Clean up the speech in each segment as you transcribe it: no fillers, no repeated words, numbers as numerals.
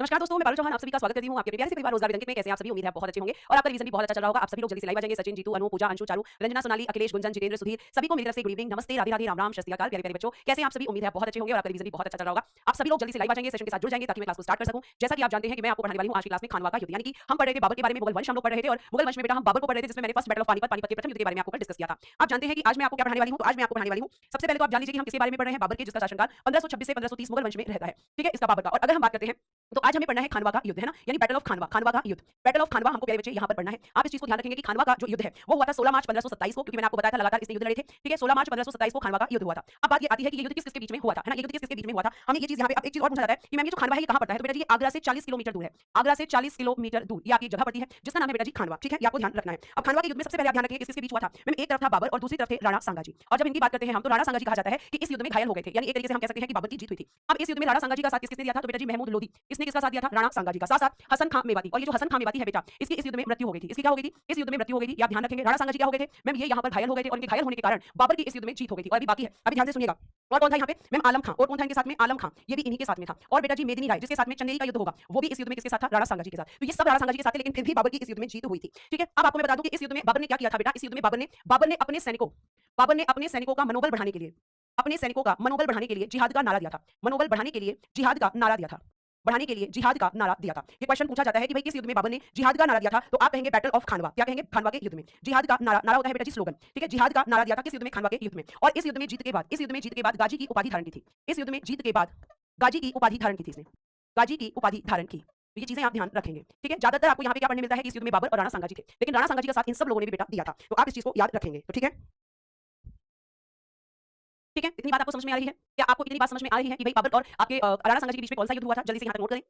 नमस्कार दोस्तों, मैं पारुल चौहान आप सभी का स्वागत करती हूं आपके प्यारे से परिवार रोजगार विदंकित में। कैसे हैं आप सभी? उम्मीद है बहुत अच्छे होंगे और आपका रिवीजन भी बहुत अच्छा चल रहा होगा। आप सभी लोग जल्दी से लाइव आ जाएंगे। सचिन, जीतू, अनु, पूजा, अंशु, चारू, रंजना, सोनाली, अखिलेश, गुंजन, जितेंद्र, सुधीर, सभी को मेरी तरफ से गुड इवनिंग, नमस्ते, राधे राधे, राम राम, शस्त्री अकाल। प्यारे प्यारे बच्चों, कैसे हैं आप सभी? उम्मीद है बहुत अच्छे होंगे और आपका रिवीजन भी बहुत अच्छा चल रहा होगा। आप सभी लोग जल्दी से लाइव आ जाएंगे, सेशन के साथ जुड़ जाएंगे ताकि मैं क्लास को स्टार्ट कर सकूं। जैसा कि आप जानते हैं कि मैं आपको पढ़ाने वाली हूं आज की क्लास में खानवा का युद्ध, यानी कि हम पढ़ रहे थे बाबर के बारे में, मुगल वंश हम लोग पढ़ रहे थे और मुगल वंश में बेटा हम बाबर को पढ़ रहे थे, जिसमें मैंने फर्स्ट बैटल ऑफ पानीपत के प्रथम युद्ध के बारे में आपको डिस्कस किया था। आप जानते हैं कि आज मैं आपको क्या पढ़ाने वाली हूं, तो आज मैं आपको पढ़ाने वाली हूं सबसे पहले तो आप जान लीजिए कि हम किसके बारे में पढ़ रहे हैं। बाबर के, जिसका शासनकाल 1526 से 1530 मुगल वंश में रहता है। ठीक है, इसका बाबर का। और अगर हम बात करते हैं तो आज हमें पढ़ना है खानवा का युद्ध, है ना, यानी बैटल ऑफ खानवा, खानवा का युद्ध, बैटल ऑफ खानवा हमको प्यारे बच्चे यहाँ पर पढ़ना है। आप इस चीज को ध्यान रखेंगे कि खानवा का जो युद्ध है वो हुआ था 16 मार्च 1527 को, क्योंकि मैंने आपको बताया था लगातार इसने युद्ध लड़े थे। ठीक है, 16 मार्च 1527 को खानवा का युद्ध हुआ था। अब बात ये आती है कि ये युद्ध किस किसके बीच में हुआ था, है ना, ये युद्ध किस किसके बीच में हुआ था। हमें ये चीज यहाँ पे अब एक चीज और पूछा जाता है कि मैम ये जो खानवा है ये कहाँ पड़ता है, तो बेटा जी आगरा से 40 किलोमीटर दूर है। आगरा से 40 किलोमीटर दूर ये आपकी जगह पड़ती है जिसका नाम है बेटा जी खानवा। ठीक है, ये आपको ध्यान रखना है। अब खानवा के युद्ध में सबसे पहले आप ध्यान रखिए किसके बीच हुआ था। मैम एक तरफ था बाबर और दूसरी तरफ थे राणा सांगाजी। और जब इनकी बात करते हैं हम तो राणा सांगाजी कहा जाता है कि इस युद्ध में घायल हो गए थे, यानी एक तरीके से हम कह सकते हैं कि बाबर की जीत हुई थी। अब इस युद्ध में राणा सांगाजी का साथ किसने दिया था, तो बेटा जी महमूद लोधी। इसने किसका साथ दिया था, राणा सांगाजी का। साथ साथ हसन खां मेवाती। और ये जो हसन खां मेवाती है बेटा, इसकी इस युद्ध में मृत्यु हो गई थी। इसकी क्या हो गई थी, इस युद्ध में मृत्यु हो गई थी। आप ध्यान रखेंगे राणा सांगाजी क्या हो गए थे मैम, ये यहाँ पर घायल हो गए थे और इनके घायल होने के कारण बाबर की इस युद्ध में जीत हो गई थी। और अभी बाकी है, अभी ध्यान से सुनिएगा। और कौन था यहाँ पे मैम, आलम खां। और कौन था इनके साथ में, आलम खां, ये भी इन्हीं के साथ में था। और बेटा जी मेदिनी राय, जिसके साथ में चंदेरी का युद्ध होगा, वो भी इस युद्ध में किसके साथ था, राणा सांगाजी के साथ। तो ये सब राणा सांगाजी के साथ थे, लेकिन फिर भी बाबर की इस युद्ध में जीत हुई थी। ठीक है, अब आपको मैं बता दूं कि इस युद्ध में बाबर ने क्या किया था बेटा। इस युद्ध में बाबर ने अपने सैनिकों का मनोबल बढ़ाने के लिए, अपने सैनिकों का मनोबल बढ़ाने के लिए जिहाद का नारा दिया था। मनोबल बढ़ाने के लिए जिहाद का नारा दिया था, बढ़ाने के लिए जिहाद का नारा दिया था। ये क्वेश्चन पूछा जाता है कि भाई किस युद्ध में बाबर ने जिहाद का नारा दिया था, तो आप कहेंगे बैटल ऑफ खानवा। क्या कहेंगे, खानवा के युद्ध में जिहाद का नारा। नारा होता है बेटा जी स्लोगन। ठीक है, जिहाद का नारा दिया था किस युद्ध में, खानवा के युद्ध में। और इस युद्ध में जीत के बाद, इस युद्ध में जीत के बाद गाजी की उपाधि धारण की थी। इस युद्ध में जीत के बाद गाजी की उपाधि धारण की थी इसने, गाजी की उपाधि धारण की। तो ये चीजें आप ध्यान रखेंगे। ठीक है, ज्यादातर आपको यहाँ पे क्या पढ़ने मिलता है कि इस युद्ध में बाबर और राणा सांगाजी थे, लेकिन राणा सांगाजी का साथ इन सब लोगों ने भी बेटा दिया था। तो आप इस चीज को याद रखेंगे। तो ठीक है, ठीक है, इतनी बात आपको समझ में आ रही है? क्या आपको इतनी बात समझ में आ रही है कि भाई बाबर और आपके राणा सांगाजी के बीच में कौन सा युद्ध हुआ था? जल्दी से यहाँ तक नोट करें।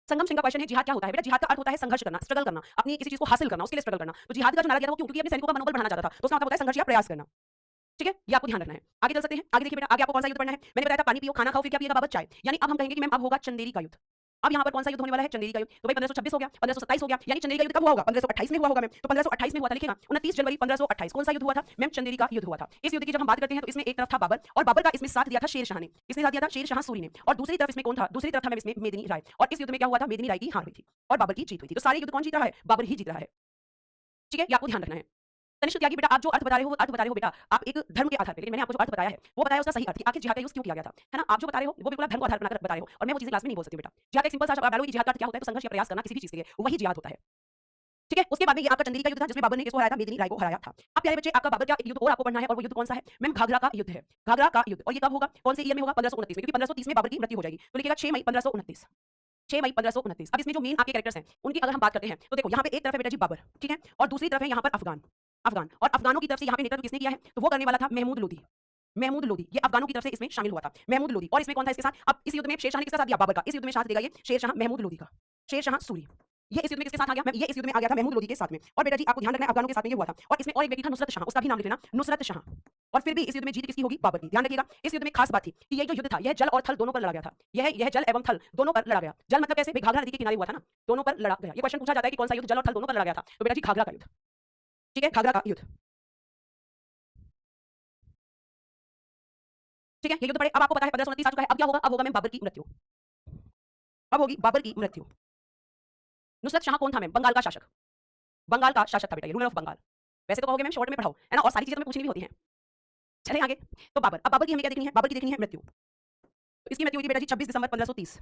संगम सिंह का क्वेश्चन है, जिहाद क्या होता है बेटा। जिहाद का अर्थ होता है संघर्ष करना, स्ट्रगल करना, अपनी किसी चीज को हासिल करना, उसके लिए स्ट्रगल करना। तो जिहाद का जो नारा दिया था वो क्यों, क्योंकि अपने सैनिकों का मनोबल बढ़ाना चाहता था। तो उसका मतलब होता है संघर्ष या प्रयास करना। ठीक है, ये आपको ध्यान रखना है। आगे चल सकते हैं। आगे देखिए बेटा, आगे आपको कौन सा युद्ध पढ़ना है। मैंने बताया था पानी पियो, खाना खाओ, फिर क्या पिएगा बाबर, चाय। यानी अब हम कहेंगे कि मैम अब होगा चंदेरी का युद्ध। अब यहाँ पर कौन सा युद्ध होने वाला है, चंदेरी का युद्ध। तो भाई 1526 हो गया, 1527 हो गया, यानी चंदेरी का युद्ध कब हुआ होगा, 1528 में हुआ होगा मैम। तो 1528 में हुआ था, लिखेगा 29 जनवरी 1528। कौन सा युद्ध हुआ था मैम, चंदेरी का युद्ध हुआ था। इस युद्ध की जब हम बात करते हैं तो इसमें एक तरफ था बाबर और बाबर का इसमें साथ दिया था शेर शाह ने। इसने साथ दिया था शेर शाह सूरी ने। और दूसरी तरफ इसमें कौन था, दूसरी तरफ था मैम इसमें मेदिनी राय। और इस युद्ध में क्या हुआ था, मेदिनी राय की हार हुई थी और बाबर की जीत हुई थी। तो सारे युद्ध कौन जीत रहा है, बाबर ही जीत रहा है। ठीक है, ये आपको ध्यान रखना है। तनिष्क त्यागी बेटा, आप जो अर्थ बता रहे हो वो अर्थ बता रहे हो बेटा आप एक धर्म के आधार पे, लेकिन मैंने आपको जो अर्थ बताया है वो बताया उसका सही अर्थ, आखिर जिहाद का यूज क्यों किया गया था, है ना। आप जो बता रहे हो वो बिल्कुल आप धर्म को आधार बनाकर बता रहे हो और मैं वो चीजें क्लास में नहीं बोल सकती बेटा। जिहाद एक सिंपल सा आप डालो कि जिहाद का अर्थ क्या होता है, तो संघर्ष या प्रयास करना किसी भी चीज के लिए, वही जिहाद होता है। ठीक है, उसके बाद में ये आपका चंदेरी का युद्ध था जिसमें बाबर ने किसको हराया था, मेदिनी राय को हराया था। अब प्यारे बच्चे आपका बाबर का एक युद्ध और आपको पढ़ना है और वो युद्ध कौन सा है मैम, घाघरा का युद्ध है। घाघरा का युद्ध। और ये कब होगा, कौन से ईयर में होगा, 1529 में, क्योंकि 1530 में बाबर की मृत्यु हो जाएगी। तो लिखिएगा 6 मई 1529, 6 मई 1529। अब इसमें जो मेन आपके कैरेक्टर्स हैं उनकी अगर हम बात करते हैं तो देखो यहाँ पे एक तरफ है बेटा जी बाबर, ठीक है, और दूसरी तरफ है यहाँ पर अफगान। अफगान और अफगानों की तरफ से यहाँ पे नेतृत्व किसने किया है, तो वो करने वाला था महमूद लोधी। महमूद लोधी ये अफगानों की तरफ से इसमें शामिल हुआ था, महमूद लोधी। और इसमें कौन था इसके साथ, अब इस युद्ध में शेरशाह ने किसका साथ दिया, बाबर का। इस युद्ध में साथ देगा ये शेरशाह महमूद लोधी का, शेरशाह सूरी। ये इस युद्ध में किसके साथ आ गया मैम, ये इस युद्ध में आ गया था महमूद लोधी के साथ में। और बेटा जी आपको ध्यान रखना है अफगानों के साथ में ये हुआ था। और इसमें और एक व्यक्ति था नुसरत शाह, उसका भी नाम लिख लेना, नुसरत शाह। और फिर भी इस युद्ध में जीत किसकी होगी, बाबर की। ध्यान रखिएगा इस युद्ध में खास बात थी कि ये जो युद्ध था यह जल और थल दोनों पर लड़ा गया था। यह जल एवं थल दोनों पर लड़ा गया। जल मतलब कैसे, घाघरा नदी के किनारे हुआ था ना, दोनों पर लड़ा गया। ये क्वेश्चन पूछा जाता है कि कौन सा युद्ध जल और थल दोनों पर लड़ा गया था, तो बेटा जी घाघरा का युद्ध। ठीक है, घाघरा का युद्ध। ठीक है, ये युद्ध पड़े। अब आपको पता है 1529 आ चुका है। अब क्या होगा, अब होगा मैम बाबर की मृत्यु। अब होगी बाबर की मृत्यु। नुसरत शाह कौन था मैम, बंगाल का शासक। बंगाल का शासक था बेटा, ये रूलर ऑफ बंगाल। वैसे तो कहोगे मैम शॉर्ट में पढ़ाओ, है ना, और सारी चीजें तुम्हें पूछनी भी होती हैं। चलें आगे। तो बाबर, अब बाबर की हमें क्या देखनी है, बाबर की देखनी है मृत्यु। तो इसकी मृत्यु हुई थी बेटा जी 26 दिसंबर 1530,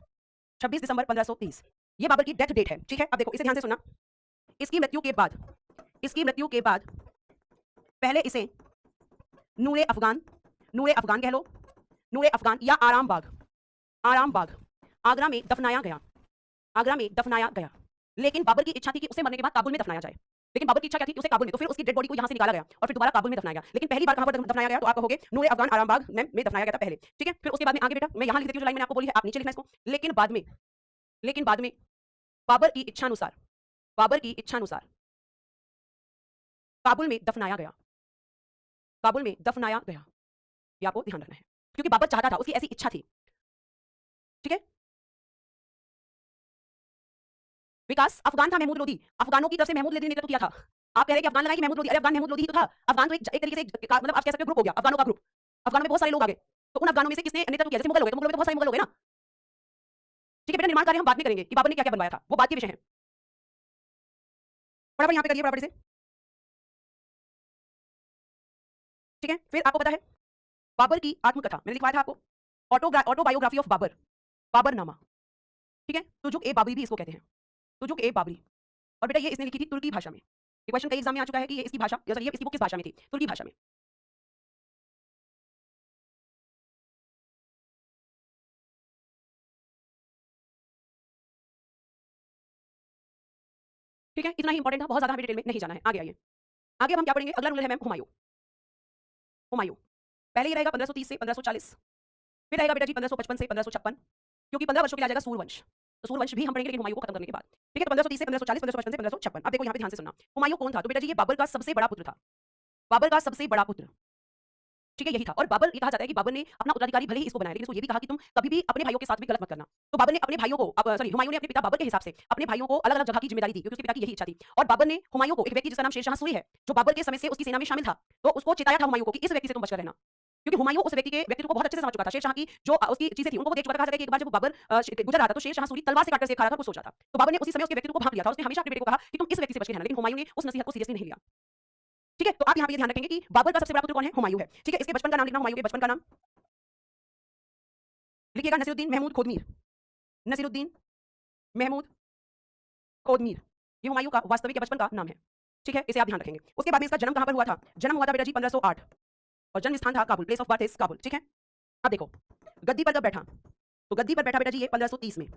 26 दिसंबर 1530 ये बाबर की डेथ डेट है। ठीक है, अब देखो इसे ध्यान से सुनना। इसकी मृत्यु के बाद, इसकी मृत्यु के बाद पहले इसे नूरे अफगान, नूरे अफगान कह लो, नूरे अफगान या आराम बाग, आराम बाग आगरा में दफनाया गया, आगरा में दफनाया गया। लेकिन बाबर की इच्छा थी कि उसे मरने के बाद काबुल में दफनाया जाए। लेकिन बाबर की इच्छा क्या थी कि उसे काबुल में, तो फिर उसकी डेड बॉडी को यहां से निकाला गया और फिर दोबारा काबुल में दफनाया गया। लेकिन पहली बार कहां पर दफनाया गया, तो आप कहोगे नूरे अफगान आरामबाग में दफनाया गया था पहले। ठीक है, फिर उसके बाद में आगे बेटा मैं यहां लिख देती हूं जो लाइन मैंने आपको बोली है, आप नीचे लिखना इसको। लेकिन बाद में, लेकिन बाद में बाबर की इच्छानुसार, बाबर की इच्छानुसार काबुल में दफनाया गया, काबुल में दफनाया गया। ये आपको ध्यान रखना है क्योंकि बाबर चाहता था, उसकी ऐसी इच्छा थी। ठीक है, विकास अफगान था महमूद लोधी, अफगानों की तरफ से महमूद लोधी ने नेतृत्व किया था। आप कह रहे हैं कि अफगान लगाए कि महमूद लोधी, अरे अफगान महमूद लोधी तो था। अफगान तो एक तरीके से मतलब आप कह सकते हो ग्रुप हो गया, अफगानों का ग्रुप। अफगानों में बहुत सारे लोग आ गए, तो उन अफगानों में से किसने नेतृत्व किया? जैसे मुगल हो गए, तो मुगलों में तो बहुत सारे मुगल हो गए ना। ठीक है बेटा, निर्माण कार्य हम बाद में करेंगे कि बाबर ने क्या क्या बनवाया था, वो बात के विषय है। फटाफट यहाँ पे करिए फटाफट से। ठीक है, फिर आपको पता है बाबर की आत्मकथा मैंने लिखवाया था आपको, ऑटोबायोग्राफी ऑफ बाबर, बाबरनामा। ठीक है, तुजुक ए बाबरी भी इसको कहते हैं, तुजुक ए बाबरी। और बेटा ये इसने लिखी थी तुर्की भाषा में। ये क्वेश्चन कई एग्जाम में आ चुका है कि ये इसकी भाषा, ये इसकी बुक किस भाषा में थी? तुर्की भाषा में। ठीक है, इतना ही इंपॉर्टेंट था, बहुत ज्यादा हमें डिटेल में नहीं जाना है। आगे आइए, आगे अब हम क्या पढ़ेंगे? अगला रूलर है मैम हुमायूं। हुमायूं पहले ये रहेगा 1530 से 1540, फिर रहेगा बेटा जी 1555 से 1556, क्योंकि 15 वर्षों के लिए आ जाएगा सूर्यवंश, तो सूर्यवंश भी हम पढ़ेंगे लेकिन हुमायूं को खत्म करने के बाद। ठीक है, तो 1530 से 1540, 1555 से 1556। अब देखो यहाँ पे ध्यान से सुनना, हुमायूं कौन था? तो बेटा जी ये बाबर का सबसे बड़ा पुत्र था, बाबर का सबसे बड़ा पुत्र। ठीक है, यही था। और बाबर, ये कहा जाता है कि बाबर ने अपना उत्तराधिकारी भले ही इसको बनाया, लेकिन इसको ये भी कहा कि तुम कभी भी अपने भाइयों के साथ भी गलत मत करना। तो बाबर ने अपने भाइयों को, सॉरी हुमायूं ने अपने पिता बाबर के हिसाब से अपने भाइयों को अलग अलग जगह की जिम्मेदारी दी, क्योंकि उसके पिता की यही इच्छा थी। और बाबर ने हुमायूं को, एक व्यक्ति जिसका नाम शेरशाह सूरी है, जो बाबर के समय से उसकी सेना में शामिल था, तो उसको चिताया था हुमायूं को कि इस व्यक्ति से तुम बचकर रहना, क्योंकि हुमायूं उस व्यक्ति के व्यक्तित्व को बहुत अच्छे से समझ चुका था। शेरशाह की जो उसकी चीजें थी उनको वो देख चुका था। कहा जाता है कि एक बार जब बाबर गुजर रहा था तो शेरशाह सूरी तलवार से काटकर से खा रहा था, कुछ सोचा था। तो बाबर ने उसी समय उसके व्यक्तित्व को भांप लिया था, उसने हमेशा अपने बेटे को कहा कि तुम इस व्यक्ति से बच के रहना, लेकिन हुमायूं ने उस नसीहत को सीरियसली नहीं लिया। ठीक है, तो आप यहाँ पे ये ध्यान रखेंगे कि बाबर का सबसे बड़ा पुत्र कौन है? हुमायूं है। ठीक है, इसके बचपन का नाम लिखना, हुमायूं के बचपन का नाम लिखिएगा नसीरुद्दीन महमूद खोदमीर, नसीरुद्दीन महमूद खोदमीर, ये हुमायूं का वास्तविक बचपन का नाम है। ठीक है, इसे आप ध्यान रखेंगे। उसके बाद में इसका जन्म कहां पर हुआ था? जन्म हुआ था बेटा जी 1508, और जन्म स्थान था Kabul, place of birth is Kabul. ठीक है, अब देखो गद्दी पर कब बैठा? तो गद्दी पर बैठा बेटा जी ये 1530 में।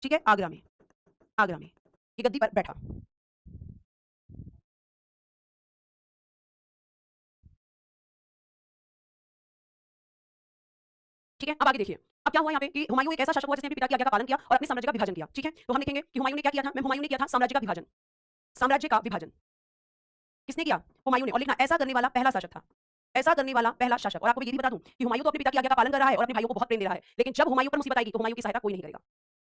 ठीक है, आगरा में, आगरा में ये गद्दी पर बैठा। ठीक है, अब आगे देखिए, अब क्या हुआ यहाँ पे कि हुमायूं एक ऐसा शासक हुआ जिसने अपने पिता की आज्ञा का पालन किया और अपने साम्राज्य का विभाजन किया। ठीक है, तो हम लिखेंगे कि हुमायूं ने क्या किया था? मैं हुमायूं ने किया था साम्राज्य का विभाजन, साम्राज्य का विभाजन किसने किया? हुमायूं ने। और लिखना ऐसा करने वाला पहला शासक था, ऐसा करने वाला पहला शासक। और आपको ये भी बता दूं कि हुमायूं तो अपने पिता की आज्ञा का पालन कर रहा है और अपने भाइयों को बहुत प्रेम दे रहा है, लेकिन जब हुमायूं पर मुसीबत आएगी तो हुमायूं की सहायता कोई नहीं करेगा।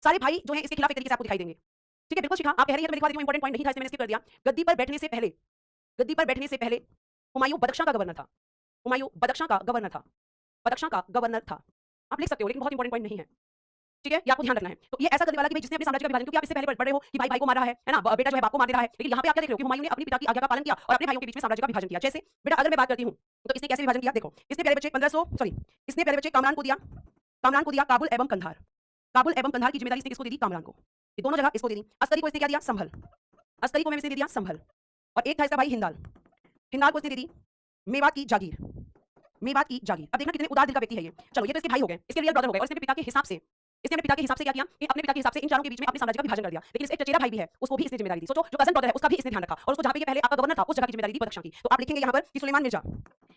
सारे भाई जो है इसके खिलाफ एक तरीके से आपको दिखाई देंगे। ठीक है, बिल्कुल शिखा, आप कह रही है तो मैं लिखवा देती हूं, इंपॉर्टेंट पॉइंट नहीं था इसमें मैंने स्किप कर दिया। गद्दी पर बैठने से पहले, गद्दी पर बैठने से पहले हुमायूं बदख्शां का गवर्नर था, हुमायूं बदख्शां का गवर्नर था, बदख्शां का गवर्नर था। आप लिख सकते हो, लेकिन बहुत इंपॉर्टेंट पॉइंट नहीं है। ठीक है, ये आपको ध्यान रखना है। तो ये ऐसा करने वाला कि भाई जिसने अपने साम्राज्य का विभाजन, क्योंकि आप इससे पहले पढ़ रहे हो कि भाई भाई को मार रहा है ना, बेटा जो है बाप को मार दे रहा है, लेकिन यहाँ पे आप क्या देख रहे हो कि हुमायूं ने अपने पिता की आज्ञा का पालन किया और अपने भाइयों के बीच में साम्राज्य का विभाजन किया। जैसे बेटा अगर मैं बात करती हूँ तो इसने कैसे विभाजन किया? देखो, इसने पहले बच्चे 1500 सॉरी इसने पहले बच्चे कामरान को दिया, कामरान को दिया काबुल एवं कंधार, काबुल एवं कंधार की जिम्मेदारी इसने किसको दे दी? कामरान को। ये दोनों जगह इसको दे दी। अस्करी को इसने क्या दिया? संभल, अस्करी को मैं इसने दे दिया संभल। और एक था इसका भाई हिंदाल, हिंदाल को इसने दे दी मेवात की जागीर, मेवात की जागीर। अब देखना कितने उदार दिल का व्यक्ति है ये। चलो ये तो इसके भाई हो गए, इसके रियल ब्रदर हो गए, और इसने अपने पिता के हिसाब से, इसने अपने पिता के हिसाब से क्या किया कि अपने पिता के हिसाब से इन चारों के बीच में अपने साम्राज्य का विभाजन कर दिया। लेकिन इसका एक चचेरा भाई भी है, उसको भी इसने जिम्मेदारी दी। सोचो, जो कजन ब्रदर है उसका भी इसने ध्यान रखा, और उसको जहां पे ये पहले आपका गवर्नर था उस जगह की जिम्मेदारी दी बदख्शां की। तो आप लिखेंगे यहाँ पर कि सुलेमान मिर्जा,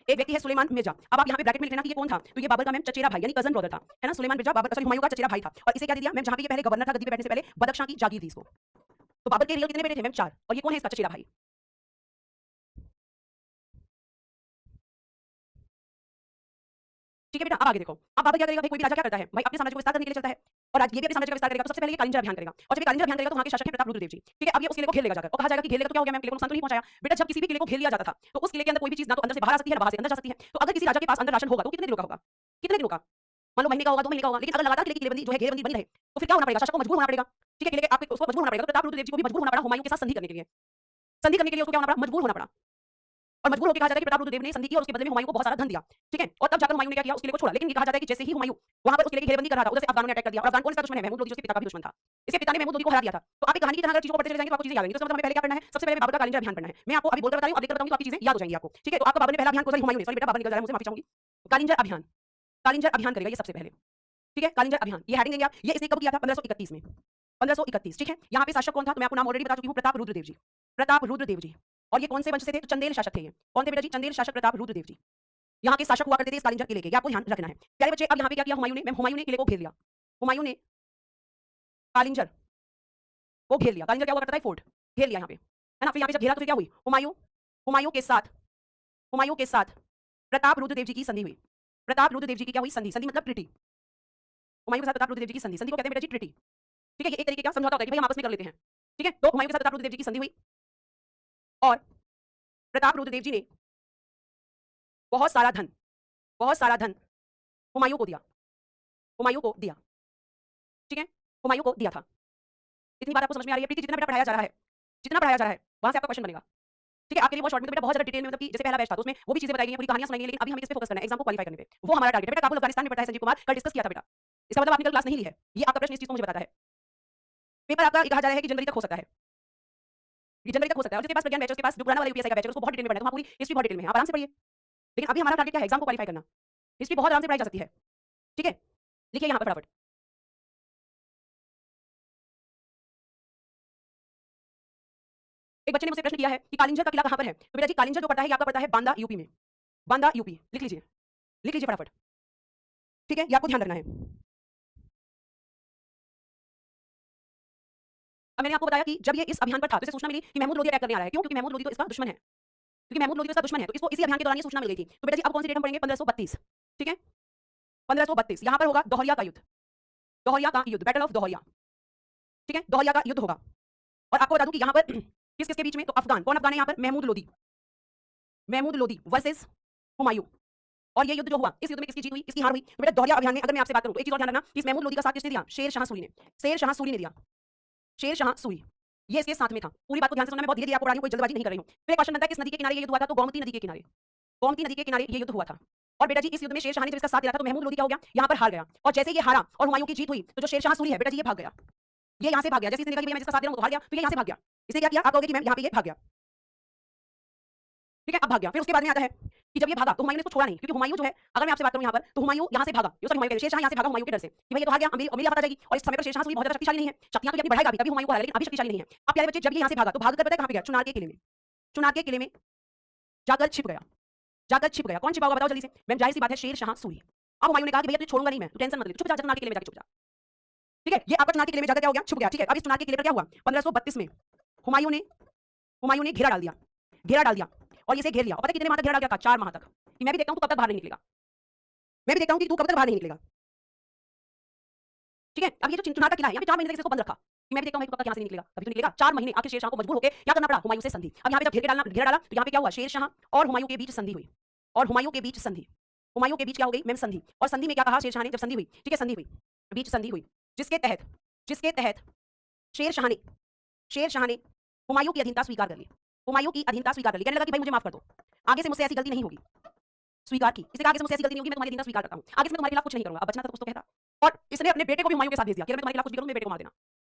एक व्यक्ति है सुलेमान मिर्जा। अब आप यहाँ पे ब्रैकेट में लिखना कि ये कौन था? तो ये बाबर का मैम चचेरा भाई यानी कजन ब्रदर था, है ना। सुलेमान मिर्जा बाबर, सॉरी हुमायूं का चचेरा भाई था, और इसे क्या दे दिया मैम? जहां पे ये पहले गवर्नर था गद्दी पे बैठने से पहले, बदख्शां की जागीर दी इसको। तो बाबर के रियल कितने बेटे थे मैम? 4, और ये कौन है? इसका चचेरा भाई। ठीक है बेटा, अब आगे देखो, अब बाबर क्या करेगा? भाई कोई भी राजा क्या करता है भाई? अपने साम्राज्य को विस्तार करने के लिए चलता है, और आज ये भी अपने साम्राज्य का विस्तार करेगा। तो सबसे पहले ये कालिंजर अभियान करेगा, और जब ये कालिंजर अभियान करेगा तो वहां के शासक है प्रताप रुद्रदेव जी। ठीक है, अब ये उस किले को घेर लेगा जाकर, और कहा जाएगा कि घेर लेगा तो क्या हो गया मैम? किले को नुकसान तो नहीं पहुंचाया। बेटा जब किसी भी किले को घेर लिया जाता था तो उस किले के अंदर कोई भी चीज ना तो अंदर से बाहर आ सकती है ना बाहर से अंदर जा सकती है। तो अगर किसी राजा के पास अंदर राशन होगा तो कितने दिनों का होगा? कितने दिनों का? मान लो महीने का होगा, 2 महीने का होगा। लेकिन अगर लगातार किले की किलेबंदी जो है घेरबंदी बनी रहे तो फिर क्या होना पड़ेगा? शासक को मजबूर होना पड़ेगा। ठीक है, किले के आपको उसको मजबूर होना पड़ेगा। तो प्रताप रुद्रदेव जी को भी मजबूर होना पड़ा हुमायूं के साथ संधि करने के लिए, संधि करने के लिए उसको क्या होना पड़ा? मजबूर होना पड़ा। और मजबूर होकर कहा जाता है कि प्रताप रुद्रदेव ने संधि की और उसके बदले में हुमायूं को बहुत सारा धन दिया। ठीक है, और तब जाकर हुमायूं ने क्या किया? उस किले को छोड़ा। लेकिन ये कहा जाता है कि जैसे ही हुमायूं वहां पर उस किले की घेरबंदी कर रहा था उधर से अफगानों ने अटैक कर दिया। और अफगान कौन इसका दुश्मन है? महमूद लोदी, जो इसके पिता का भी दुश्मन था। इसके पिता ने महमूद लोदी को हरा दिया था। तो आप एक कहानी की तरह अगर चीजों को पढ़ते चले जाएंगे तो आपको चीजें याद आएंगी। तो इसका मतलब हमें पहले क्या करना है? सबसे पहले बाबर का कालिंजर अभियान पढ़ना है। मैं आपको अभी बोलकर बता रही हूं, अब देखकर बताऊंगी तो आपकी चीजें याद हो जाएंगी आपको। ठीक है, तो आपका बाबर ने पहला अभियान कौन सा? हुमायूं ने, सॉरी बेटा बाबर निकल जा रहा है मुझसे, माफी चाहूंगी। कालिंजर अभियान, कालिंजर अभियान करेगा ये सबसे पहले। ठीक है, कालिंजर अभियान, ये हेडिंग देंगे आप। ये इसने कब किया था? 1531 में, 1531। ठीक है, यहाँ पे शासक कौन था? तो मैं आपको नाम ऑलरेडी बता चुकी हूँ, प्रताप रुद्रदेव जी, प्रताप रुद्रदेव जी। और ये कौन से वंश से थे? तो चंदेल शासक थे ये। कौन थे बेटा जी? चंदेल शासक प्रताप रुद्रदेव जी। यहाँ के शासक हुआ करते थे इस कालिंजर किले के, ये आपको ध्यान रखना है प्यारे बच्चे। अब यहाँ पे क्या किया हुमायूं ने? मैम हुमायूं ने किले को घेर लिया, हुमायूं ने कालिंजर को घेर लिया। कालिंजर क्या हुआ करता है? फोर्ट, घेर लिया यहाँ पे, है ना। फिर यहाँ पे जब घेरा तो फिर क्या हुई? हुमायूं, हुमायूं के साथ, हुमायूं के साथ प्रताप रुद्रदेव जी की संधि हुई। प्रताप रुद्रदेव जी की क्या हुई? संधि, संधि मतलब ट्रिटी। हुमायूं के साथ प्रताप रुद्रदेव जी की संधि, संधि को कहते हैं बेटा जी ट्रिटी। ठीक है, ये एक तरीके का समझौता होता है कि भाई हम आपस में कर लेते हैं। ठीक है, तो हुमायूं के साथ प्रताप रुद्रदेव जी की संधि हुई, और प्रताप रुद्रदेव जी ने बहुत सारा धन, बहुत सारा धन हुमायूं को दिया, हुमायूं को दिया, ठीक है, हुमायूं को दिया था। इतनी बात आपको समझ में आ रही है? प्रीति, जितना बेटा पढ़ाया जा रहा है, जितना पढ़ाया जा रहा है, वहां से आपका क्वेश्चन बनेगा। ठीक है, आपके लिए बहुत शॉर्ट में तो बेटा बहुत ज्यादा डिटेल में, मतलब कि जैसे पहला बैच था तो उसमें वो भी चीजें बताई गई हैं, पूरी कहानियां सुनाई गई हैं, लेकिन अभी हमें इस पे फोकस करना है, एग्जाम को क्वालीफाई करने पे। वो हमारा टारगेट है। बेटा काबुल अफगानिस्तान में पढ़ता है संजीव कुमार, कल डिस्कस किया था बेटा। इसका मतलब आपने कल क्लास नहीं ली है, ये आपका प्रश्न इस चीज को मुझे बताता है। पेपर आपका ये कहा जा रहा है कि जनवरी तक हो सकता है, ये जनवरी तक हो सकता है, और जिसके पास प्रज्ञान बैच है, उसके पास जो पुराना वाला यूपीएससी का बैच है, उसको बहुत डिटेल में पढ़ना है, तो वहाँ पूरी हिस्ट्री बहुत डिटेल में है, आप आराम से पढ़िए। लेकिन अभी हमारा टारगेट क्या है? एग्जाम को क्वालीफाई करना। हिस्ट्री बहुत आराम से पढ़ाई जा सकती है, ठीक है। लिखिए यहाँ पर फटाफट। एक बच्चे ने मुझसे प्रश्न किया है कि कालिंजर का किला कहाँ पर है, तो बेटा जी कालिंजर जो पड़ता है ये आपका पड़ता है बांदा यूपी में, बांदा यूपी, लिख लीजिए, लिख लीजिए फटाफट, ठीक है, ये आपको ध्यान रखना है। अब मैंने आपको बताया कि जब ये इस अभियान पर था तो इसे सूचना मिली कि महमूद लोधी अटैक करने आ रहा है। क्यों? क्योंकि महमूद लोधी तो इसका दुश्मन है, क्योंकि महमूद लोधी तो इसका दुश्मन है, तो इसको इसी अभियान के दौरान ये सूचना मिल गई थी। तो बेटा जी अब कौन सी डेट हम पढ़ेंगे? 1532, ठीक है, 1532 यहाँ पर होगा दोहरिया का युद्ध, दोहरिया का युद्ध, बैटल ऑफ दोहरिया, ठीक है, दोहरिया का युद्ध होगा। और आपको बता दूं कि यहाँ पर किस किसके बीच में, तो अफगान, कौन अफगान है यहाँ पर? महमूद लोधी, महमूद लोधी वर्सेस हुमायूं। और ये युद्ध जो हुआ, इस युद्ध में किसकी जीत हुई, किसकी हार हुई? तो बेटा दोहरिया अभियान में अगर मैं आपसे बात करूं तो एक चीज और ध्यान रखना, इस महमूद लोधी का साथ किसने दिया? शेर शाह सूरी ने, शेर शाह सूरी ने दिया, शेर शाह सूरी, ये इसके साथ में था। पूरी बात को ध्यान से सुनना, मैं बहुत धीरे धीरे आपको पढ़ा रही हूं, कोई जल्दबाजी नहीं कर रही हूं। फिर एक क्वेश्चन बनता है किस नदी के किनारे ये युद्ध हुआ था? तो गोमती नदी के किनारे, गोमती नदी के किनारे ये युद्ध हुआ था। और बेटा जी इस युद्ध में शेर शाह ने जब इसका साथ दिया था तो महमूद लोधी क्या हो गया? यहाँ पर हार गया। और जैसे ये हारा और हुमायूं की जीत हुई तो जो शेर शाह सूरी है बेटा जी ये भाग गया, ये यहाँ से भाग गया। जैसे इसने देखा कि मैं जिसका साथ दे रहा हूं तो हार गया, तो ये यहाँ से भाग गया। इसने क्या किया? आप कहोगे कि मैम यहाँ पे ये भाग गया, ठीक है, अब भाग गया। फिर उसके बाद में आता है कि जब ये भागा तो हुमायूं ने इसको छोड़ा नहीं, क्योंकि हुमायूं जो है, अगर मैं आपसे बात करूं यहाँ पर, तो हुमायूं यहाँ से भागा, सॉरी हुमायूं शेर शाह यहाँ से भागा हुमायूं के डर से कि भाई ये तो हार गया, अमीर अमीर पता जाएगी। और इस समय पर शेर शाह सूरी बहुत ज्यादा शक्तिशाली नहीं है, शक्तियां तो ये अपनी बढ़ाएगा भी, तभी हुमायूं को हराएगा, लेकिन अभी शक्तिशाली नहीं है। अब प्यारे बच्चे जब ये यहाँ से भागा तो भाग कर पता है कहाँ पे गया? चुनार के किले में, चुनार के किले में जाकर छिप गया, जाकर छिप गया। कौन छिपा होगा बताओ जल्दी से? मैम जाहिर सी बात है शेर शाह सूरी। अब हुमायूं ने कहा कि भैया तुझे छोड़ूंगा नहीं मैं, तू टेंशन मत ले, चुप जा, चुनार के किले में जाकर छुप जा, ठीक है। ये आपका चुनार के किले में जाकर क्या हो गया? छुप गया, ठीक है। अब इस चुनार के किले पर क्या हुआ? 1532 में हुमायूं ने घेरा डाल दिया, घेरा डाल दिया, और इसे घेर लिया। और पता है कितने माह तक घेरा डाल दिया था? 4 माह तक, कि मैं भी देखता हूं तू कब तक बाहर नहीं निकलेगा, मैं भी देखता हूं कि तू कब तक बाहर नहीं निकलेगा, ठीक है। अब ये जो चुनार का किला है यहाँ पे 4 महीने तक इसको बंद रखा कि मैं भी देखता हूं तू कब तक यहाँ से नहीं निकलेगा, अभी तो निकलेगा। 4 महीने आखिर शेर शाह को मजबूर होकर क्या करना पड़ा? हुमायूं से संधि। अब यहाँ पे जब घेर के डालना, घेरा डाला, तो यहाँ पे क्या हुआ? शेर शाह और हुमायूं के बीच संधि हुई, और हुमायूं के बीच संधि, हुमायूं के बीच क्या हो गई मैम? संधि। और संधि में क्या कहा शेर शाह ने? जब संधि हुई, ठीक है, संधि हुई, बीच संधि हुई, जिसके तहत, जिसके तहत शेर शाह ने, शेर शाह ने हुमायूं की अधीनता स्वीकार कर ली, हुमायूं की अधीनता स्वीकार कर ली। कहने लगा कि भाई मुझे माफ कर दो, आगे से मुझसे ऐसी गलती नहीं होगी, स्वीकार की। इससे आगे से मुझसे ऐसी गलती नहीं होगी, मैं तुम्हारी अधीनता स्वीकार करता हूं, आगे से मैं तुम्हारे खिलाफ कुछ नहीं करूंगा। अब बचना था कुछ तो कहता। और इसने अपने बेटे को भी हुमायूं के साथ भेज दिया कि मैं तुम्हारे खिलाफ कुछ भी करूं, मेरे बेटे को मार देना।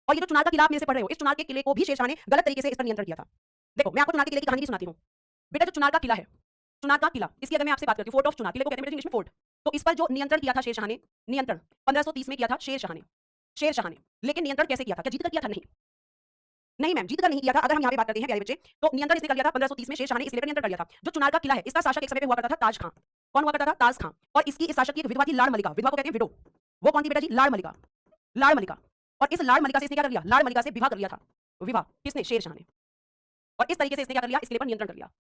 और ये जो चुनार का किला आप मेरे से पढ़ रहे हो, इस चुनार के किले को भी शेर शाह ने गलत तरीके से इस पर नियंत्रण किया था। देखो मैं आपको चुनार के किले की कहानी सुनाती हूँ। बेटा जो चुनार का किला है, चुनार का किला, इसकी अगर मैं आपसे बात करती हूँ, फोर्ट ऑफ चुनार, किले को कहते हैं इंग्लिश में फोर्ट। तो इस पर जो नियंत्रण किया था शेर शाह ने, नियंत्रण 1530 में किया था शेर शाह ने, शेर शाह ने। लेकिन नियंत्रण कैसे किया था? क्या जीत कर किया था? नहीं, नहीं मैम, जीत कर नहीं किया था। अगर हम यहाँ पे बात करते हैं प्यारे बच्चे, तो नियंत्रण इसने कर लिया था 1530 में शेर शाह ने, इसलिए नियंत्रण कर लिया था। जो चुनार का किला है, इसका शासक एक समय पे हुआ करता था ताज खां। कौन हुआ करता था? ताज खां। और इसकी इस शासक की एक विधवा थी लाड़ मलिका, विधवा को कहते हैं विडो। वो कौन थी बेटा जी? लाड़ मलिका, लाड़ मलिका। और इस लाड़ मलिका से इसने क्या कर लिया? लाड़ मलिका से विवाह कर लिया था, विवाह किसने? शेर शाह ने। और इस तरीके से इसने क्या कर लिया? इस किले पर नियंत्रण कर लिया,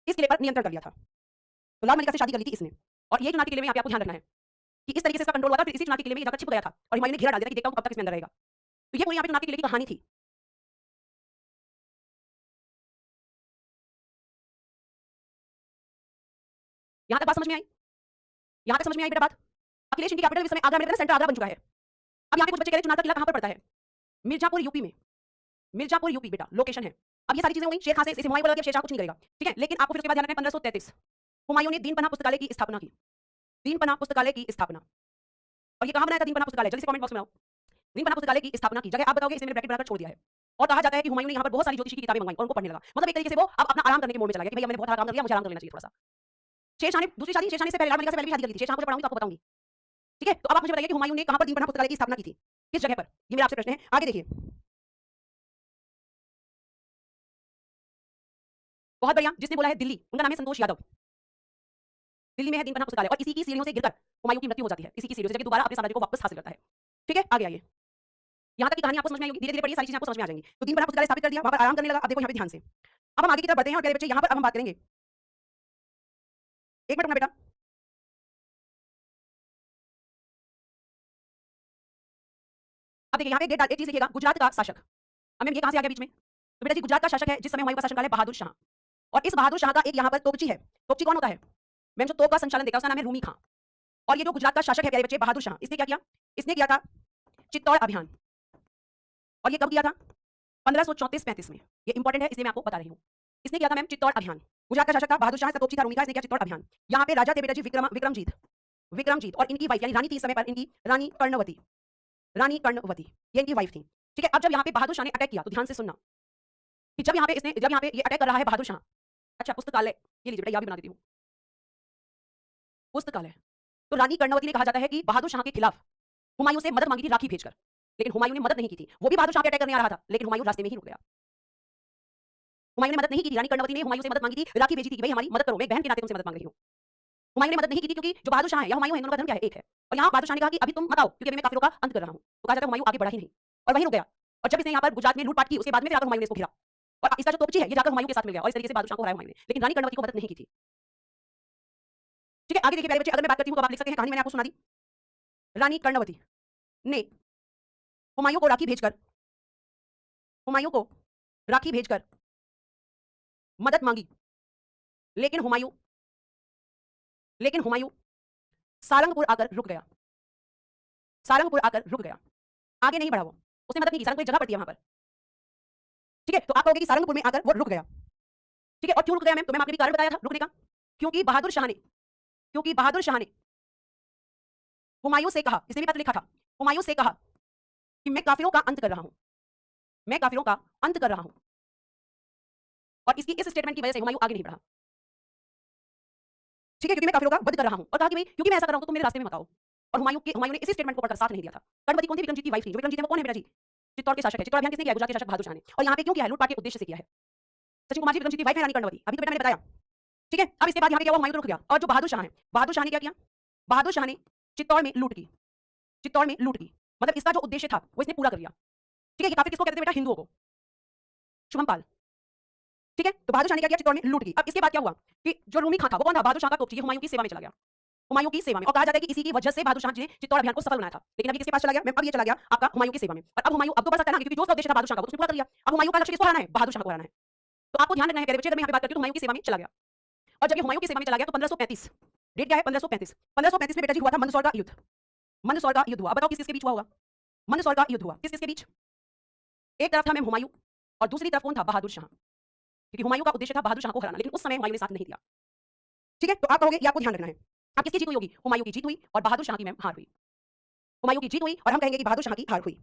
इस किले पर नियंत्रण कर लिया था। तो लाड़ मलिका से शादी कर ली थी इसने। और ये चुनार के किले में यहाँ पे आपको ध्यान रखना है कि इस तरीके से इसका कंट्रोल हुआ था। फिर इसी चुनार के किले में जाकर छिप गया था और हुमायूं ने घेरा डाल दिया कि देखता हूं कब तक इसमें अंदर रहेगा। तो ये पूरी यहाँ पे चुनार के किले की कहानी थी। यहाँ तक बात समझ में आई? यहाँ तक समझ में आई बेटा बात? अखिलेश इनकी कैपिटल इस समय आगरा में, सेंटर आगरा बन चुका है। अब यहाँ पे कुछ बच्चे कह रहे हैं चुनार का किला कहाँ पर पड़ता है? मिर्जापुर यूपी में, मिर्जापुर यूपी बेटा लोकेशन है। अब ये सारी चीजें हो गई शेर खां से, इसे हुमायूं बोला कि शेर शाह कुछ नहीं करेगा, ठीक है। लेकिन आपको फिर उसके बाद ध्यान रखना है 1533 हुमायूं ने दीन पनाह पुस्तकालय की स्थापना की, दीन पनाह पुस्तकालय की स्थापना। और ये कहाँ बनाया था दीन पनाह पुस्तकालय? जल्दी से कमेंट बॉक्स में आओ। दीन पनाह पुस्तकालय की स्थापना की जगह आप बताओगे, इसे मैंने ब्रैकेट बनाकर छोड़ दिया है। और कहा जाता है कि हुमायूं ने यहाँ पर बहुत सारी ज्योतिषी की किताबें मंगवाई और उनको पढ़ने लगा। मतलब एक तरीके से वो अब अपना आराम करने के मोड में चला गया कि भैया मैंने बहुत सारा काम कर लिया, मुझे आराम कर लेना चाहिए थोड़ा सा। शेर शाह ने दूसरी शादी, शेर शाह ने से पहले लाड़ मलिका से पहले भी शादी कर ली थी। शेर शाह को जब पढ़ाऊंगी तो आपको बताऊंगी, ठीक है। तो अब आप मुझे बताइए कि हुमायूं ने कहां पर दीन पनाह पुस्तकालय की स्थापना की थी, किस जगह पर? ये मेरा आपसे प्रश्न है, आगे देखिए। बहुत बढ़िया, जिसने बोला है दिल्ली, उनका नाम है संतोष यादव। दिल्ली में है दीन पनाह पुस्तकालय और इसी की सीढ़ियों से गिरकर हुमायूं की मृत्यु हो जाती है, इसी की सीढ़ियों से, जब दोबारा अपने साम्राज्य को वापस हासिल करता है, ठीक है। आगे आइए, यहाँ तक की कहानी आपको समझ में आई होगी, धीरे धीरे पढ़िए, सारी चीजें आपको समझ में आ जाएंगी। तो दीन पनाह पुस्तकालय स्थापित कर दिया, वहां पर आराम करने लगा। अब देखो यहाँ पे ध्यान से, अब हम आगे की तरफ बढ़ते हैं और प्यारे बच्चे यहाँ पर अब हम बात करेंगे। एक मिनट बेटा, अब देखिए यहाँ पे एक चीज देखिएगा, गुजरात का शासक। अब ये कहां से आ गया बीच में? तो बेटा जी गुजरात का शासक है जिस समय हुमायूं का शासनकाल है, बहादुर शाह। और इस बहादुर शाह का एक यहाँ पर तोपची है। तोपची कौन होता है? मैम जो तोप का संचालन देखा उसका नाम है रूमी खां। और ये जो गुजरात का शासक है प्यारे बच्चे बहादुर शाह, इसने क्या किया? इसने किया था चित्तौड़ अभियान। और ये कब किया था? 1534-35 में। ये इंपॉर्टेंट है इसलिए मैं आपको बता रही हूँ। इसने किया था मैम चित्तौड़ अभियान। गुजरात का शासक था बहादुर शाह, तोपची था रूमी खां, इसने किया चित्तौड़ अभियान। यहाँ पे राजा थे बेटा जी विक्रमजीत और इनकी वाइफ यानी रानी थी इस समय पर इनकी रानी कर्णवती ये इनकी वाइफ थी। ठीक है, अब जब यहाँ पे बहादुर शाह ने अटैक किया तो ध्यान से सुनना कि जब यहाँ पे ये अटैक कर रहा है बहादुर शाह। अच्छा पुस्तकालय ये लीजिए बेटा, यहाँ भी बना देती हूँ पुस्तकालय। तो रानी कर्णवती ने कहा जाता है कि बहादुर शाह के खिलाफ हुमायूं से मदद मांगी थी राखी भेजकर, लेकिन हुमायूं ने मदद नहीं की थी। वो भी बहादुर शाह पे अटैक करने आ रहा था लेकिन हुमायूं रास्ते में ही रुक गया। हुमायूं ने मदद नहीं की थी, रानी कर्णवती ने हुमायूं से मदद मांगी थी, राखी भेजी थी कि भाई हमारी मदद करो, मैं बहन के नाते तुमसे मदद मांग रही हूँ। हुमायूं ने मदद नहीं की थी क्योंकि जो बहादुर शाह है या हुमायूं है, दोनों का धर्म क्या है? एक है। और यहाँ बहादुर शाह ने कहा कि अभी तुम मत आओ क्योंकि अभी मैं काफिरों का अंत कर रहा हूँ। तो कहा जाता है हुमायूं आगे बढ़ा ही नहीं और वहीं रुक गया। और जब इसने यहाँ पर गुजरात में लूटपाट की उसके बाद में फिर आकर हुमायूं ने इसको घेरा और इसका जो तोपची है ये जाकर हुमायूं के साथ मिल गया और इस तरीके से बहादुर शाह को हराया हुमायूं ने, लेकिन रानी कर्णवती को मदद नहीं की थी। ठीक है, आगे देखिए प्यारे बच्चे, अगर मैं बात करती हूँ तो आप लिख सकते हैं, कहानी मैंने आपको सुना दी। रानी कर्णवती ने हुमायूं को राखी भेजकर मदद मांगी, लेकिन हुमायूं सारंगपुर आकर रुक गया। आगे नहीं बढ़ा वो, उसने मदद नहीं की। सारंगपुर एक जगह पड़ती है वहां पर। ठीक है, तो आप कहोगे कि सारंगपुर में आकर वो रुक गया। ठीक है, और क्यों रुक गया मैम? तो मैंने आपको भी कारण बताया था रुकने का। क्योंकि बहादुर शाह ने हुमायूं से कहा, इसने भी पत्र लिखा था, हुमायूं से कहा कि मैं काफिरों का अंत कर रहा हूं। और इसकी इस स्टेटमेंट की वजह से हुमायूं आगे नहीं बढ़ा। ठीक है, क्योंकि मैं काफिरों का वध कर रहा हूं और कहा कि भाई क्योंकि मैं ऐसा कर रहा हूं तो तुम मेरे रास्ते में मत आओ। और हुमायूं ने इसी स्टेटमेंट को पढ़कर साथ नहीं दिया था। कर्णवती कौन थी? विक्रमजीत की वाइफ थी। जो विक्रमजीत है वो कौन है बेटा जी? चित्तौड़ के शासक है। चित्तौड़ अभियान किसने किया? गुजरात के शासक बहादुर शाह ने। और यहाँ पे क्यों किया है? लूटपाट के उद्देश्य से किया है। सचिन कुमार जी विक्रमजीत की वाइफ है रानी कर्णवती, अभी तो बेटा मैंने बताया। ठीक है, अब इसके बाद यहाँ पे क्या हुआ? हुमायूं तो रुक गया और जो बहादुर शाह ने क्या किया? बहादुर शाह ने चित्तौड़ में लूट की। मतलब इसका जो उद्देश्य था वो इसने पूरा कर लिया। ठीक है, ये काफिर किसको कहते थे बेटा? हिंदुओं को। शुभमपाल। ठीक है, तो बहादुर शाह ने क्या किया? चित्तौड़ में लूट की। अब इसके बाद क्या हुआ कि जो रूमी खां था वो कौन था? बहादुर शाह का तोपची, हुमायूं की सेवा में चला गया। और कहा जाता है कि इसी की वजह से बहादुर शाह जी ने चित्तौड़ अभियान को सफल बनाया था। लेकिन अभी किसके पास चला गया? मैं अब ये चला गया आपका हुमायूं की सेवा में। और अब हुमायूं अब तो बढ़ सकता है ना, क्योंकि जो उसका उद्देश्य था बहादुर शाह का वो उसने पूरा कर लिया। अब हुमायूं का लक्ष्य किसको हराना है? बहादुर शाह को हराना है। तो आपको ध्यान रखना है प्यारे बच्चे, अगर मैं यहाँ पे बात करती हूँ तो हुमायूं की सेवा में चला गया। और जब ये हुमायूं की सेवा में चला गया तो 1535, डेट क्या है? 1535 में बेटा जी हुआ था मंदसौर का युद्ध। हुआ। अब बताओ किस किसके बीच हुआ होगा? मंदसौर का युद्ध हुआ। किस किसके बीच? एक तरफ था मैं हुमायूं और दूसरी तरफ कौन था? बहादुर शाह। क्योंकि हुमायूं का उद्देश्य था बहादुर शाह को हराना, लेकिन उस समय हुमायूं ने साथ नहीं दिया। ठीक है, तो आप कहोगे ये आपको ध्यान रखना है। आप किसकी जीत हुई होगी? हुमायूं की जीत हुई और बहादुर शाह की मैम हार हुई। हुमायूं की जीत हुई और हम कहेंगे कि बहादुर शाह की हार हुई।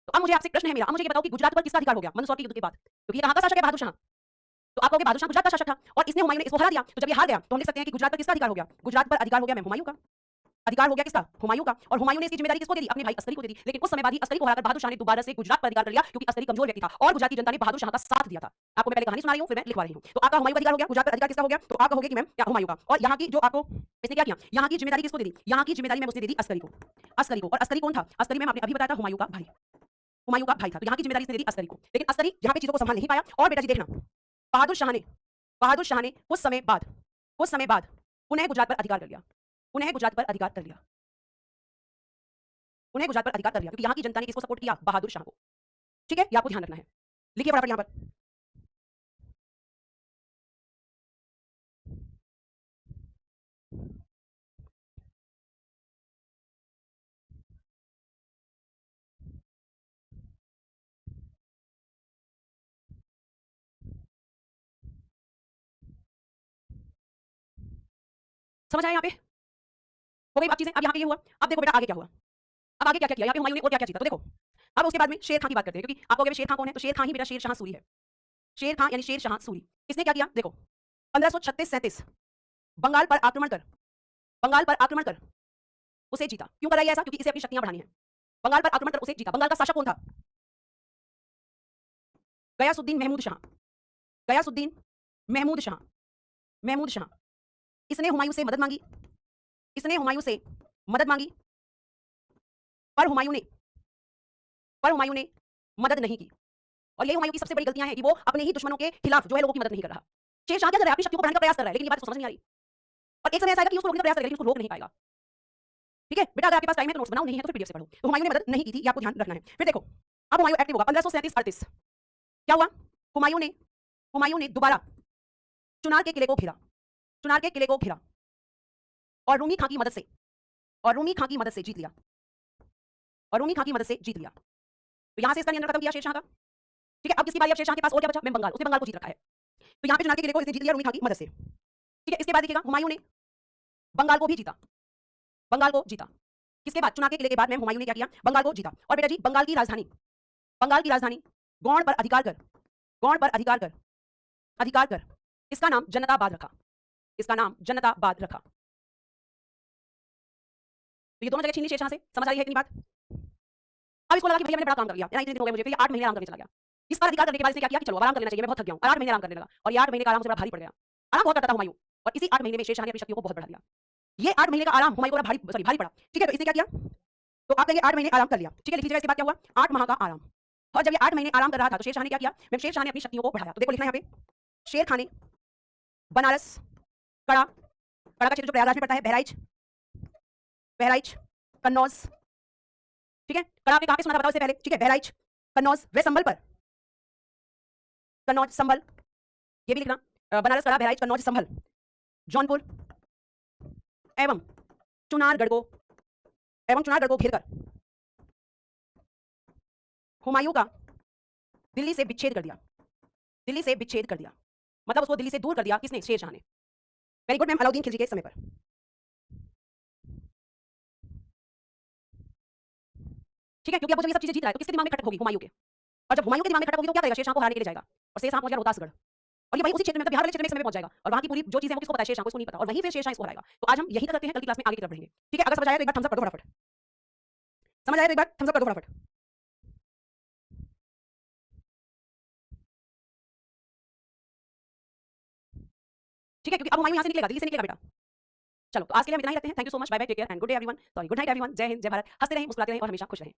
तो अब मुझे आपसे प्रश्न है मेरा, अब मुझे ये बताओ कि गुजरात पर किसका अधिकार हो गया मंदसौर के युद्ध के बाद? क्योंकि ये कहां का शासक है? बहादुर शाह। तो आप कहोगे बहादुर शाह गुजरात का शासक था और इसने हुमायूं ने इसको हरा दिया। तो जब ये हार गया तो हम लिख सकते हैं कि गुजरात पर किसका अधिकार हो गया? गुजरात पर अधिकार हो गया मैम हुमायूं का। अधिकार हो गया किसका? हुमायूं का। और हुमायूं ने इसकी जिम्मेदारी किसको दे दी? अपने भाई अस्करी को दे दी। लेकिन उस समय बाद ही अस्करी को हराकर बहादुर शाह ने दोबारा से गुजरात पर अधिकार कर लिया, क्योंकि अस्करी कमजोर व्यक्ति था और गुजरात की जनता ने बहादुर शाह का साथ दिया था। आपको मैं पहले कहानी सुना रही हूं, फिर मैं लिखवा रही हूं। तो आपका हुमायूं का अधिकार हो गया, गुजरात पर अधिकार किसका हो गया? तो आप कहोगे कि मैम क्या? हुमायूं का। और यहाँ की जो आपको इसने क्या किया? यहाँ की जिम्मेदारी किसको दे दी? यहाँ की जिम्मेदारी मैम उसने दे दी अस्करी को। और अस्करी कौन था? अस्करी मैम आपने अभी बताया था हुमायूं का भाई। था। तो यहाँ की जिम्मेदारी इसने दे दी अस्करी को। लेकिन अस्करी यहाँ पे चीजों को संभाल नहीं पाया। और बेटा जी देखना, बहादुर शाह ने कुछ समय बाद पुनः गुजरात पर अधिकार कर लिया। क्योंकि यहाँ की जनता ने किसको सपोर्ट किया? बहादुर शाह को। ठीक है, ये आपको ध्यान रखना है। लिखिए फटाफट यहाँ पर। समझ आया यहाँ पे? हो गई बात चीजें। अब यहाँ पे ये हुआ। अब देखो बेटा आगे क्या हुआ। अब आगे क्या क्या किया यहाँ पे हुमायूं ने और क्या क्या जीता? तो देखो अब उसके बाद में शेर खां की बात करते हैं, क्योंकि आपको अगर शेर खां कौन है? तो शेर खां ही बेटा शेर शाह सूरी है। शेर खां यानी शेर शाह सूरी। इसने क्या किया? देखो 1536-37 बंगाल पर आक्रमण कर उसे जीता। क्यों कराई ऐसा? क्योंकि इसे अपनी शक्तियां बढ़ानी है। बंगाल पर आक्रमण कर उसे जीता। बंगाल का शासक कौन था? गयासुद्दीन महमूद शाह। इसने हुमायूं से मदद मांगी पर हुमायूं ने मदद नहीं की। और ये हुमायूं की सबसे बड़ी गलतियां हैं कि वो अपने ही दुश्मनों के खिलाफ जो है लोगों की मदद नहीं कर रहा। शेर शाह क्या कर रहा है? अपनी शक्तियों को बढ़ाने का प्रयास कर रहा है, लेकिन ये बात उसको समझ नहीं आ रही। और एक समय ऐसा आएगा कि उसको रोकने का प्रयास करेगा, लेकिन उसको रोक नहीं पाएगा। ठीक है बेटा, अगर आपके पास टाइम है तो नोट्स बनाओ, नहीं है तो फिर पीडीएफ से पढ़ो। तो हुमायूं ने मदद नहीं की थी, ये आपको ध्यान रखना है। फिर देखो अब हुमायूं एक्टिव होगा 1537-38। क्या हुआ? हुमायूं ने दोबारा चुनार के किले को घेरा। चुनार के किले को घेरा और रूमी खां की मदद से जीत लिया, और रूमी खां की मदद से जीत लिया। तो यहां से इसका नियंत्रण खत्म किया शेरशाह का। ठीक है, अब किसकी बारी? अब शेरशाह के पास और क्या बचा? मैं बंगाल, उसने बंगाल को जीत रखा है। तो यहाँ पे चुनार के किले को इसने जीत लिया रूमी खां की मदद से। ठीक है, इसके बाद देखिएगा हुमायूं ने बंगाल को भी जीता, बंगाल को जीता। किसके बाद? चुनार के किले के बाद में हुमायूं ने क्या किया? बंगाल को जीता। और बेटा जी बंगाल की राजधानी गौड़ पर अधिकार कर, गौड़ पर अधिकार कर, अधिकार कर, इसका नाम जनताबाद रखा, इसका नाम जनताबाद रखा। तो ये दोनों जगह छीनी शेरशाह से। समझ आई है कि नहीं बात? अब इसको लगा कि भैया मैंने बड़ा काम कर लिया, इतने दिन हो गए मुझे, फिर 8 महीने आराम करने चला गया। इस पर अधिकार करने के बाद इसने क्या किया कि चलो आराम कर लेना चाहिए, मैं बहुत थक गया हूं, और 8 महीने आराम करने लगा। और ये 8 महीने का आराम मुझे बड़ा भारी पड़ गया। आराम बहुत करता था हुमायूं, और इसी 8 महीने में शेरशाह ने अपनी शक्तियों को बहुत बढ़ा दिया। ये 8 महीने का आराम हुमायूं को भारी पड़ा। ठीक है, तो इसने क्या किया? तो आप कहेंगे 8 महीने आराम कर लिया। ठीक है, लिख लीजिएगा इसके बाद क्या हुआ? 8 माह का आराम। और जब ये 8 महीने आराम कर रहा था तो शेरशाह ने क्या किया? शेरशाह ने अपनी शक्तियों को बढ़ाया। तो देखो लिखना है यहाँ पे, शेर खां ने बनारस, कड़ा, कड़ा का क्षेत्र जो प्रयागराज में पड़ता है, बहराइच, बहराइच, कन्नौज। ठीक है, कड़ा आपने कहां पे सुना था बताओ इससे पहले? ठीक है, बहराइच, कन्नौज व संभल पर, कन्नौज, संभल, ये भी लिखना, बनारस, कड़ा, बहराइच, कन्नौज, संभल, जौनपुर एवं चुनारगढ़ को घेरकर हुमायूं का दिल्ली से विच्छेद कर दिया, दिल्ली से विच्छेद कर दिया। मतलब उसको दिल्ली से दूर कर दिया किसने? शेरशाह ने। Very good ma'am, Alauddin Khilji के समय पर। ठीक है, क्योंकि अब वो जब ये सब चीजें जीत रहा है तो किसके दिमाग में खटक होगी? हुमायूं के। और जब हुमायूं के दिमाग में खटक होगी तो क्या करेगा? शेरशाह को हराने के लिए जाएगा, और शेरशाह पहुंच गया रोहतासगढ़, और ये वही उसी क्षेत्र में, मतलब बिहार वाले क्षेत्र में एक समय में पहुंच जाएगा। और वहां की पूरी जो चीजें हैं वो किसको पता है? शेरशाह को। इसको नहीं पता, और वहीं फिर शेरशाह इसको हराएगा। तो आज हम यही तक करते हैं, कल की क्लास में आगे की तरफ बढ़ेंगे। ठीक है, अगर समझ आया तो एक बार थम्स अप कर दो फटाफट। समझ आया तो एक बार थम्स अप कर दो फटाफट। ठीक है, क्योंकि अब हुमायूं यहाँ से निकलेगा, दिल्ली से निकलेगा बेटा। चलो, तो आज के लिए हम इतना ही रखते हैं। Thank you so much, bye bye, take care and good day everyone. Sorry, good night everyone. जय हिंद, जय भारत। हंसते रहें, मुस्कुराते रहें और हमेशा खुश रहें।